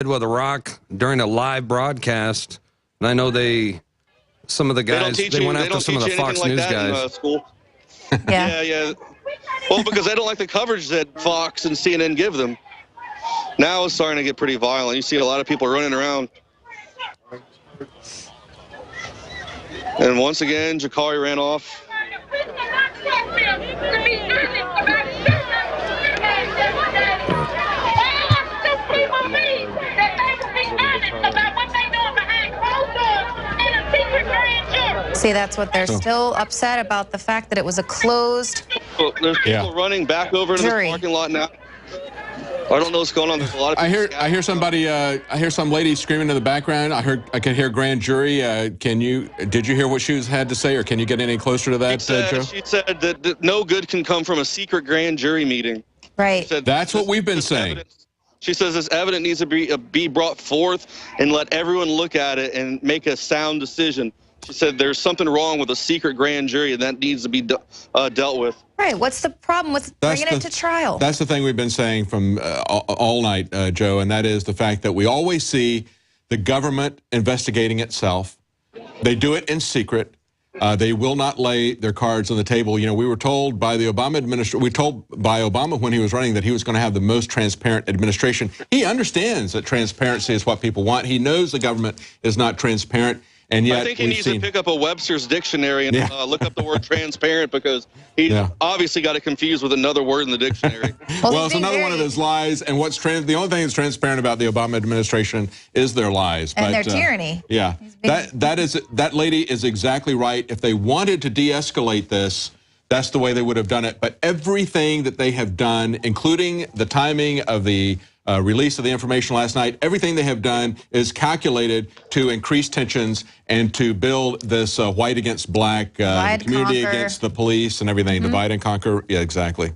with a rock during a live broadcast. And I know some of the guys, they went after some of the Fox News guys. In school. Yeah. Yeah. Well, because they don't like the coverage that Fox and CNN give them. Now it's starting to get pretty violent. You see a lot of people running around. And once again, Jakari ran off. See, that's what they're still upset about, the fact that it was a closed Well, there's people running back over into the parking lot now. I don't know what's going on. There's a lot of people. I hear somebody. I hear some lady screaming in the background. I could hear grand jury. Did you hear what she had to say, or can you get any closer to that, Joe? She said that no good can come from a secret grand jury meeting. Right. That's what we've been saying. She says this evidence needs to be brought forth and let everyone look at it and make a sound decision. She said there's something wrong with a secret grand jury, and that needs to be dealt with. Right. What's the problem with bringing it to trial? That's the thing we've been saying from all night, Joe, and that is the fact that we always see the government investigating itself. They do it in secret. They will not lay their cards on the table. You know, we were told by the Obama administration, by Obama when he was running that he was going to have the most transparent administration. He understands that transparency is what people want. He knows the government is not transparent. And yet I think he needs to pick up a Webster's dictionary and look up the word transparent, because he obviously got it confused with another word in the dictionary. Well, it's another one of his lies. And the only thing that's transparent about the Obama administration is their lies. And their tyranny. Yeah, that lady is exactly right. If they wanted to de-escalate this, that's the way they would have done it. But everything that they have done, including the timing of the release of the information last night, everything they have done is calculated to increase tensions and to build this white against black, community against the police and everything, divide and conquer. Yeah, exactly.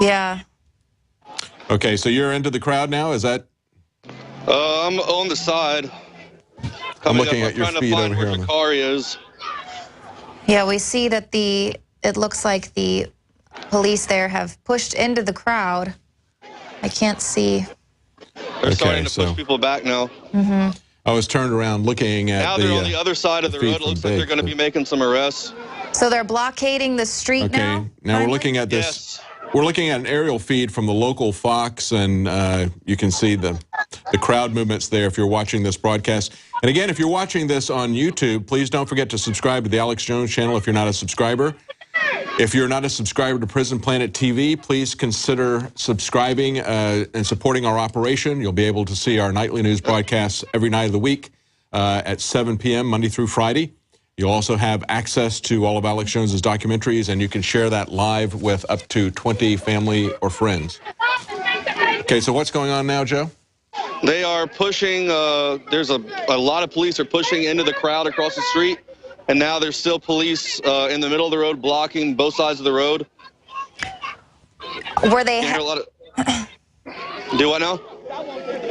Yeah. Okay, so you're into the crowd now, is that? I'm on the side. I'm looking at your feed over here. The car is. Yeah, we see that it looks like the police there have pushed into the crowd. I can't see. They're starting to push people back now. I was turned around looking at now they're on the other side of the road. It looks like they're going to be making some arrests. So they're blockading the street now? Okay, now we're looking at this. Yes. We're looking at an aerial feed from the local Fox, and you can see the crowd movements there if you're watching this broadcast. And again, if you're watching this on YouTube, please don't forget to subscribe to the Alex Jones channel if you're not a subscriber. If you're not a subscriber to Prison Planet TV, please consider subscribing and supporting our operation. You'll be able to see our nightly news broadcasts every night of the week at 7 p.m. Monday through Friday. You'll also have access to all of Alex Jones's documentaries, and you can share that live with up to 20 family or friends. Okay, so what's going on now, Joe? They are pushing. There's a lot of police are pushing into the crowd across the street. And now there's still police in the middle of the road blocking both sides of the road. Were they do what now?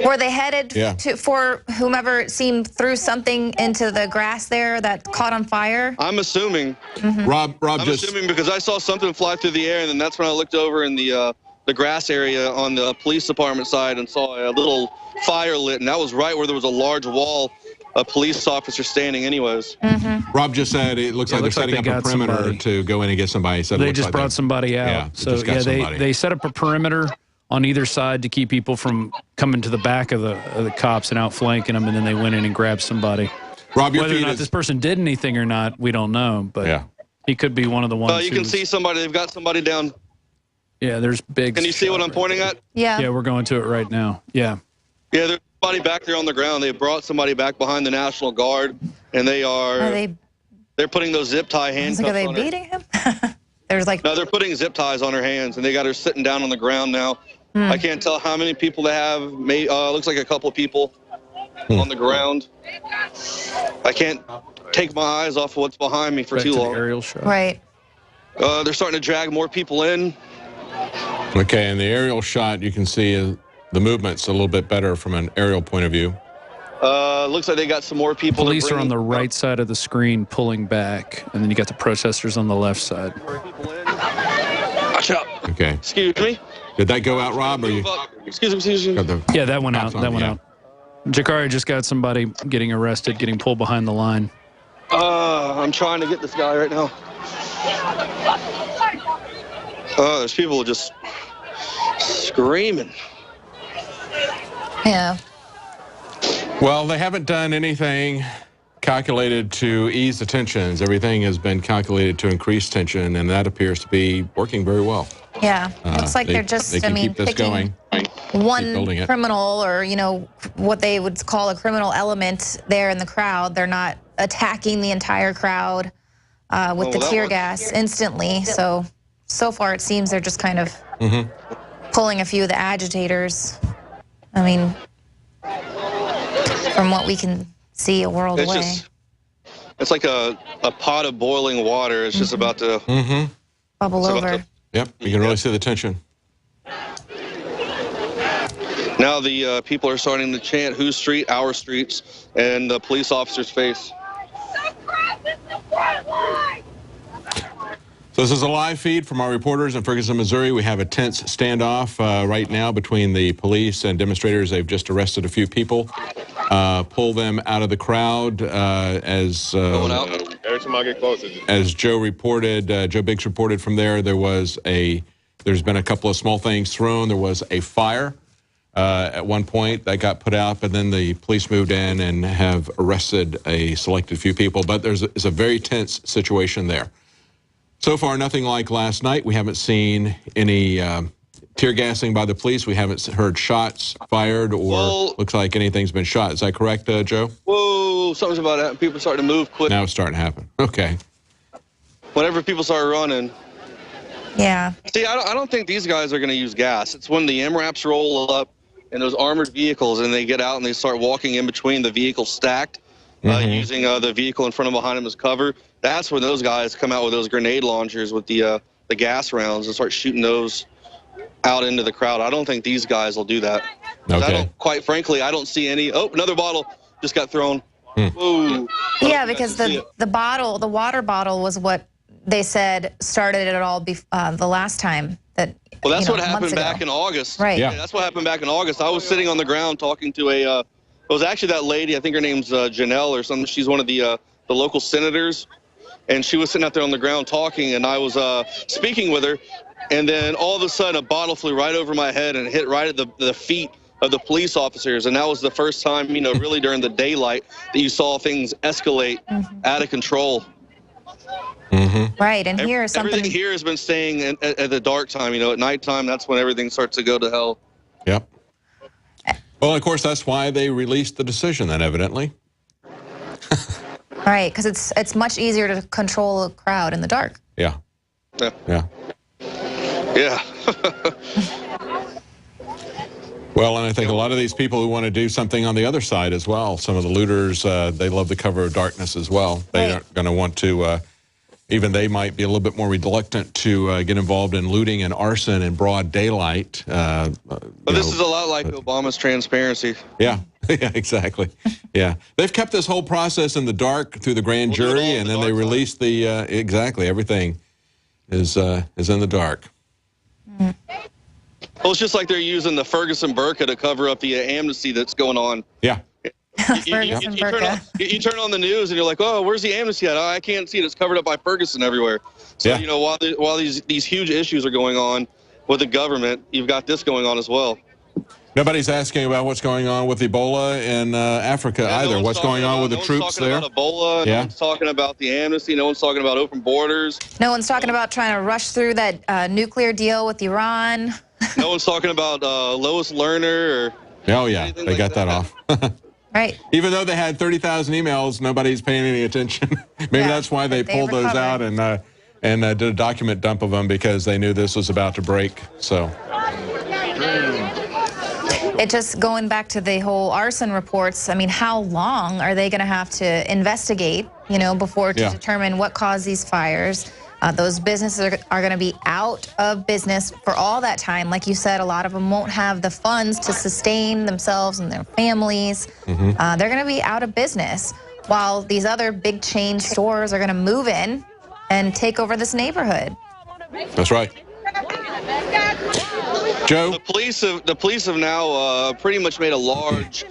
Were they headed for whomever it seemed threw something into the grass there that caught on fire? I'm assuming. Rob I'm assuming because I saw something fly through the air, and then that's when I looked over in the grass area on the police department side and saw a little fire lit, and that was right where there was a large wall. A police officer standing anyways. Rob just said it looks like they're setting up a perimeter to go in and get somebody. So they just brought somebody out. Yeah, so yeah, they set up a perimeter on either side to keep people from coming to the back of the cops and outflanking them, and then they went in and grabbed somebody. Rob, whether or not this person did anything or not, we don't know. But he could be one of the ones. You can see somebody. They've got somebody down. Yeah, there's big. Can you see what I'm pointing at? Yeah. Yeah, we're going to it right now. Yeah. Yeah, there's somebody back there on the ground. They brought somebody back behind the National Guard, and they're putting those zip tie handcuffs on her. Are they beating him? There's like no, they're putting zip ties on her hands, and they got her sitting down on the ground now. I can't tell how many people they have. Looks like a couple people on the ground. I can't take my eyes off of what's behind me for too long. Aerial shot. Right. They're starting to drag more people in. Okay, and the aerial shot you can see the movement's a little bit better from an aerial point of view. Looks like they got some more people. Police are on the right side of the screen pulling back, and then you got the protesters on the left side. Watch out. Okay. Excuse me. Did that go out, Rob? Or you? Excuse me. Yeah, that went out. That went out. Jakari just got somebody getting arrested, getting pulled behind the line. I'm trying to get this guy right now. There's people just screaming. Yeah. Well, they haven't done anything calculated to ease the tensions. Everything has been calculated to increase tension, and that appears to be working very well. Yeah. Looks like they're just, they can keep this going. One criminal, or, you know, what they would call a criminal element there in the crowd. They're not attacking the entire crowd with the tear gas instantly. So far it seems they're just kind of pulling a few of the agitators. I mean, from what we can see a world away. It's like a pot of boiling water. It's just about to bubble over. Yep, you can really see the tension. Now the people are starting to chant, "Whose street? Our streets," and the police officer's face. So this is a live feed from our reporters in Ferguson, Missouri. We have a tense standoff right now between the police and demonstrators. They've just arrested a few people, pull them out of the crowd as Joe reported. Joe Biggs reported from there. There's been a couple of small things thrown. There was a fire at one point that got put out, but then the police moved in and have arrested a selected few people. But there's a very tense situation there. So far, nothing like last night. We haven't seen any tear gassing by the police. We haven't heard shots fired or looks like anything's been shot. Is that correct, Joe? Whoa, something's about to happen. People are starting to move quick. Now it's starting to happen. Okay. Whenever people start running. Yeah. See, I don't think these guys are going to use gas. It's when the MRAPs roll up in those armored vehicles and they get out and they start walking in between the vehicles stacked, using the vehicle in front and behind them as cover. That's when those guys come out with those grenade launchers with the gas rounds and start shooting those out into the crowd. I don't think these guys will do that. Okay. Quite frankly, I don't see any. Oh, another bottle just got thrown. Whoa. Yeah, because the water bottle was what they said started it all the last time. Well, that's what happened back in August. Right. Yeah, that's what happened back in August. I was sitting on the ground talking to it was actually that lady, I think her name's Janelle or something. She's one of the local senators. And she was sitting out there on the ground talking, and I was speaking with her. And then all of a sudden, a bottle flew right over my head and hit right at the feet of the police officers. And that was the first time, you know, really during the daylight that you saw things escalate out of control. Right, and here is something. Everything here has been staying at the dark time. You know, at nighttime, that's when everything starts to go to hell. Yep. Well, of course, that's why they released the decision then, evidently. Right, because it's much easier to control a crowd in the dark. Yeah. Yeah. Well, and I think a lot of these people who want to do something on the other side as well, some of the looters, they love the cover of darkness as well. They aren't going to want to, even they might be a little bit more reluctant to get involved in looting and arson in broad daylight. But this is a lot like Obama's transparency. Yeah. Yeah, exactly. Yeah. They've kept this whole process in the dark through the grand jury, and then they released the, everything is in the dark. Well, it's just like they're using the Ferguson burqa to cover up the amnesty that's going on. Yeah. Ferguson burqa. You turn on the news and you're like, oh, where's the amnesty at? Oh, I can't see it. It's covered up by Ferguson everywhere. So, you know, while these huge issues are going on with the government, you've got this going on as well. Nobody's asking about what's going on with Ebola in Africa either. What's going on with the troops there? No one's talking about Ebola. No one's talking about the amnesty. No one's talking about open borders. No one's talking about trying to rush through that nuclear deal with Iran. No one's talking about Lois Lerner or. Oh yeah, they got that off. Right. Even though they had 30,000 emails, nobody's paying any attention. Maybe that's why they pulled those out and did a document dump of them, because they knew this was about to break. So. It just going back to the whole arson reports. I mean, how long are they going to have to investigate, you know, before to determine what caused these fires? Those businesses are going to be out of business for all that time. Like you said, a lot of them won't have the funds to sustain themselves and their families. They're going to be out of business, while these other big chain stores are going to move in and take over this neighborhood. That's right. Joe? The police have now pretty much made a large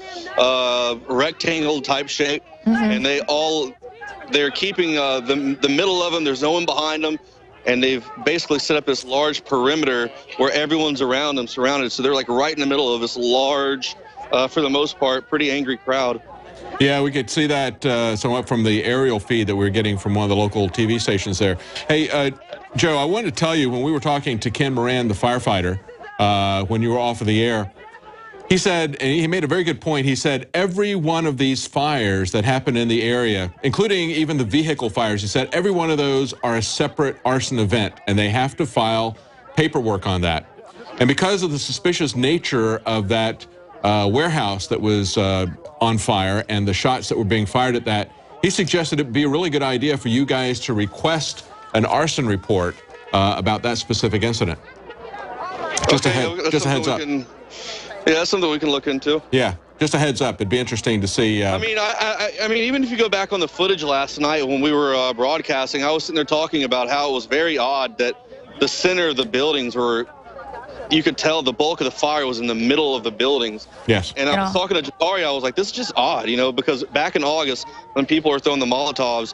rectangle type shape, and they're keeping the middle of them. There's no one behind them, and they've basically set up this large perimeter where everyone's around them, surrounded. So they're like right in the middle of this large, for the most part, pretty angry crowd. Yeah, we could see that somewhat from the aerial feed that we were getting from one of the local TV stations there. Hey, Joe, I wanted to tell you, when we were talking to Ken Moran, the firefighter, when you were off of the air, he said, and he made a very good point, he said every one of these fires that happen in the area, including even the vehicle fires, he said every one of those are a separate arson event, and they have to file paperwork on that. And because of the suspicious nature of that warehouse that was on fire and the shots that were being fired at that, he suggested it would be a really good idea for you guys to request an arson report about that specific incident. Just a heads up. Yeah, that's something we can look into. Yeah, just a heads up. It'd be interesting to see. I mean, even if you go back on the footage last night when we were broadcasting, I was sitting there talking about how it was very odd that the center of the buildings were, you could tell the bulk of the fire was in the middle of the buildings. Yes. And I was talking to Jabari, I was like, this is just odd, you know, because back in August when people were throwing the Molotovs,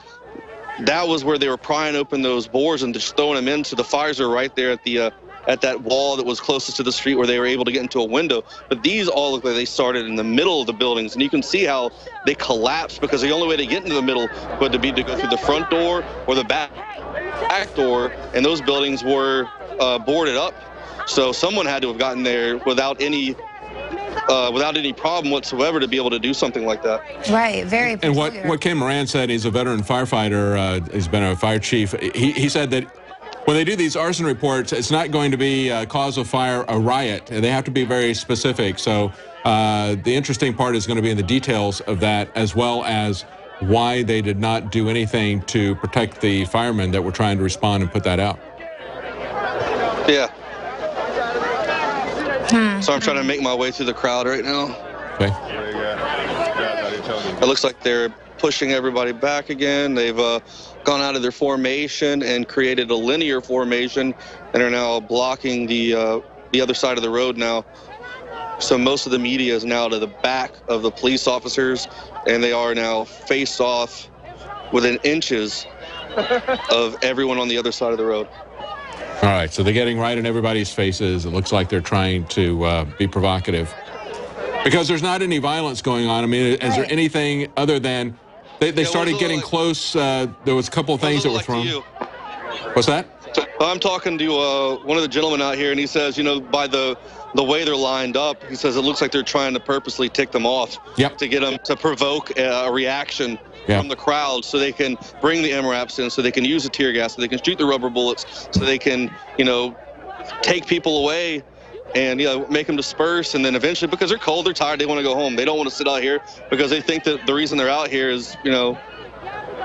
that was where they were prying open those boards and just throwing them in. So the fires are right there at the at that wall that was closest to the street where they were able to get into a window. But these all look like they started in the middle of the buildings, and you can see how they collapsed because the only way to get into the middle would be to go through the front door or the back door, and those buildings were boarded up. So someone had to have gotten there without any problem whatsoever to be able to do something like that. Right, very peculiar. And what Ken Moran said, he's a veteran firefighter, he's been a fire chief, he said that when they do these arson reports, it's not going to be cause of fire, a riot. They have to be very specific. So the interesting part is going to be in the details of that, as well as why they did not do anything to protect the firemen that were trying to respond and put that out. Yeah. So I'm trying to make my way through the crowd right now. Okay. It looks like they're pushing everybody back again. They've gone out of their formation and created a linear formation and are now blocking the other side of the road now. So most of the media is now to the back of the police officers, and they are now faced off within inches of everyone on the other side of the road. All right, so they're getting right in everybody's faces. It looks like they're trying to be provocative. Because there's not any violence going on. I mean, is there anything other than they started getting close? There was a couple of things that were thrown. What's that? I'm talking to one of the gentlemen out here, and he says, you know, by the way they're lined up, he says it looks like they're trying to purposely tick them off to get them to provoke a reaction from the crowd, so they can bring the MRAPs in, so they can use the tear gas, so they can shoot the rubber bullets, so they can, you know, take people away and, you know, make them disperse. And then eventually, because they're cold, they're tired, they want to go home. They don't want to sit out here because they think that the reason they're out here is, you know,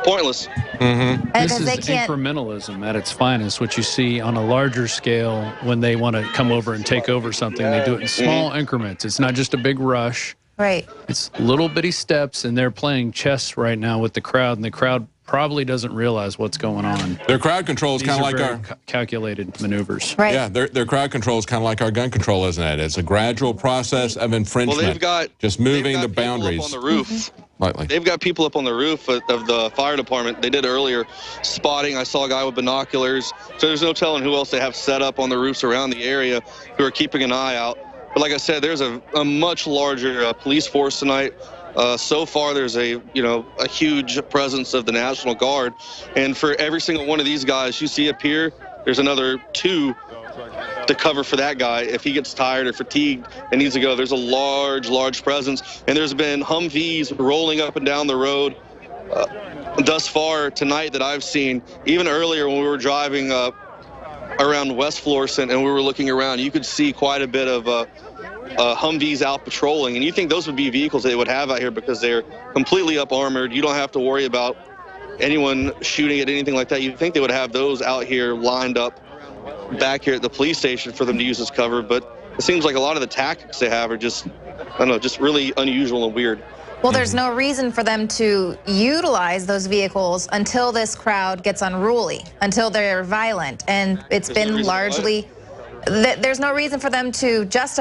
pointless. This is incrementalism at its finest, what you see on a larger scale when they want to come over and take over something. They do it in small increments. It's not just a big rush. Right. It's little bitty steps, and they're playing chess right now with the crowd, and the crowd probably doesn't realize what's going on. Their crowd control is kind of like our calculated maneuvers. Right. Yeah, their crowd control is kind of like our gun control, isn't it? It's a gradual process of infringement. Well, they've got just moving the boundaries up on the roof. Lightly. They've got people up on the roof of the fire department. They did earlier spotting. I saw a guy with binoculars. So there's no telling who else they have set up on the roofs around the area who are keeping an eye out. But like I said, there's a much larger police force tonight. So far, there's a huge presence of the National Guard, and for every single one of these guys you see up here, there's another 2 to cover for that guy if he gets tired or fatigued and needs to go. There's a large presence, and there's been Humvees rolling up and down the road thus far tonight that I've seen. Even earlier when we were driving around West Florissant and we were looking around, you could see quite a bit of Humvees out patrolling, and you think those would be vehicles they would have out here because they're completely up armored. You don't have to worry about anyone shooting at anything like that. You'd think they would have those out here lined up back here at the police station for them to use as cover, but it seems like a lot of the tactics they have are just, I don't know, just really unusual and weird. Well, there's no reason for them to utilize those vehicles until this crowd gets unruly, until they're violent, and it's been largely There's no reason for them to justify